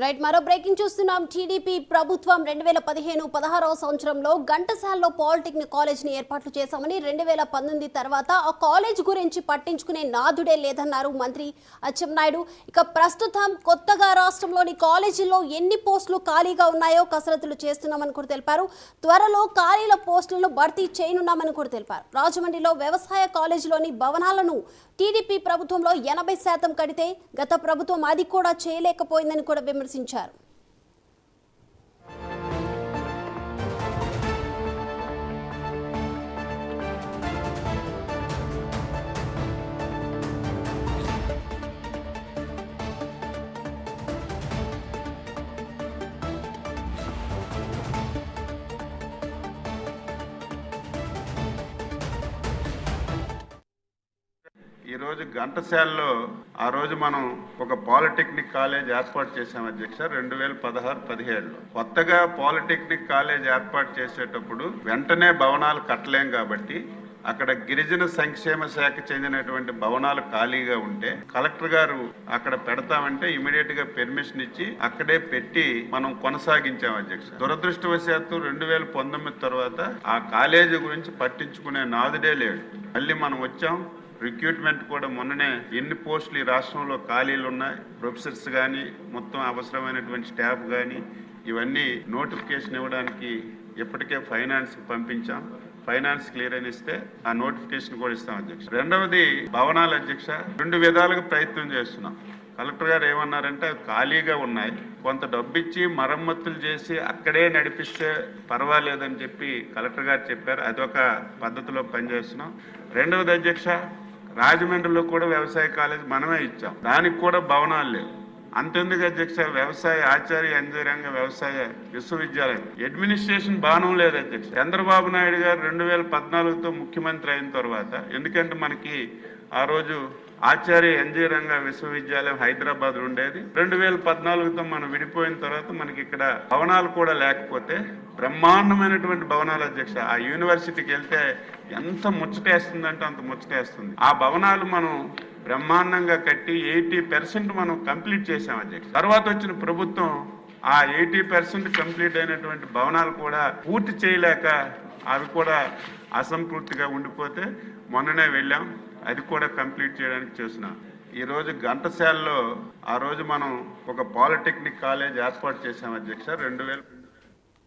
Right మరో breaking చూస్తున్నాం. TDP ప్రభుత్వం 2015-16వ సంవత్సరంలో ఘంటసాలలో పాలిటెక్నిక్ కాలేజ్ని ఏర్పాట్లు చేశామని 2019 తర్వాత ఆ కాలేజ్ గురించి పట్టించుకునే నాదుడే లేదన్నారు మంత్రి అచ్చెన్నాయుడు. ఇక ప్రస్తుతం కొత్తగా రాష్ట్రంలోని కాలేజీల్లో ఎన్ని పోస్టులు ఖాళీగా ఉన్నాయో కసరత్తులు చేస్తున్నామని కూడా తెలిపారు. త్వరలో ఖాళీల పోస్టులను భర్తీ చేయనున్నామని కూడా తెలిపారు. రాజమండ్రిలో వ్యవసాయ కాలేజీలోని భవనాలను టీడీపీ ప్రభుత్వంలో 80% కడితే గత ప్రభుత్వం అది కూడా చేయలేకపోయిందని కూడా విమర్శించారు. ఈ రోజు ఘంటసాలలో ఆ రోజు మనం ఒక పాలిటెక్నిక్ కాలేజ్ ఏర్పాటు చేశాం అధ్యక్ష 2016-17లో. కొత్తగా పాలిటెక్నిక్ కాలేజ్ ఏర్పాటు చేసేటప్పుడు వెంటనే భవనాలు కట్టలేం కాబట్టి అక్కడ గిరిజన సంక్షేమ శాఖ చెందినటువంటి భవనాలు ఖాళీగా ఉంటే కలెక్టర్ గారు అక్కడ పెడతామంటే ఇమీడియట్ గా పెర్మిషన్ ఇచ్చి అక్కడే పెట్టి మనం కొనసాగించాం అధ్యక్ష. దురదృష్టవశాత్తు 2019 తర్వాత ఆ కాలేజీ గురించి పట్టించుకునే నాదుడే లేడు. మళ్ళీ మనం వచ్చాం. రిక్రూట్మెంట్ కూడా మొన్ననే ఎన్ని పోస్టులు ఈ రాష్ట్రంలో ఖాళీలు ఉన్నాయి, ప్రొఫెసర్స్ కానీ మొత్తం అవసరమైనటువంటి స్టాఫ్ కానీ ఇవన్నీ నోటిఫికేషన్ ఇవ్వడానికి ఇప్పటికే ఫైనాన్స్ పంపించాం. ఫైనాన్స్ క్లియరెన్స్ ఇస్తే ఆ నోటిఫికేషన్ కూడా ఇస్తాం అధ్యక్ష. రెండవది భవనాలు అధ్యక్ష 2 విధాలుగా ప్రయత్నం చేస్తున్నాం. కలెక్టర్ గారు ఏమన్నారంటే అవి ఖాళీగా ఉన్నాయి, కొంత డబ్బు ఇచ్చి మరమ్మతులు చేసి అక్కడే నడిపిస్తే పర్వాలేదని చెప్పి కలెక్టర్ గారు చెప్పారు. అదొక పద్ధతిలో పనిచేస్తున్నాం. రెండవది అధ్యక్ష రాజమండ్రిలో కూడా వ్యవసాయ కాలేజ్ మనమే ఇచ్చాం, దానికి కూడా భవనాలు లేవు. అంతెందుకు అధ్యక్ష వ్యవసాయ ఆచార్య అంజరంగ వ్యవసాయ విశ్వవిద్యాలయం అడ్మినిస్ట్రేషన్ బాణం లేదు అధ్యక్ష. చంద్రబాబు నాయుడు గారు 2014తో ముఖ్యమంత్రి అయిన తర్వాత, ఎందుకంటే మనకి ఆ రోజు ఆచార్య ఎన్జీ రంగ విశ్వవిద్యాలయం హైదరాబాద్ ఉండేది. 2014తో మనం విడిపోయిన తర్వాత మనకి ఇక్కడ భవనాలు కూడా లేకపోతే బ్రహ్మాండమైనటువంటి భవనాలు అధ్యక్ష. ఆ యూనివర్సిటీకి వెళ్తే ఎంత ముచ్చటేస్తుందంటే అంత ముచ్చటేస్తుంది. ఆ భవనాలు మనం బ్రహ్మాండంగా కట్టి 80% మనం కంప్లీట్ చేసాం అధ్యక్ష. తర్వాత వచ్చిన ప్రభుత్వం ఆ 80% కంప్లీట్ అయినటువంటి భవనాలు కూడా పూర్తి చేయలేక అవి కూడా అసంపూర్తిగా ఉండిపోతే మొన్ననే వెళ్ళాం, అది కూడా కంప్లీట్ చేయడానికి చేస్తున్నాం. ఈరోజు ఘంటసాలలో ఆ రోజు మనం ఒక పాలిటెక్నిక్ కాలేజ్ ఏర్పాటు చేశాం అధ్యక్ష 2000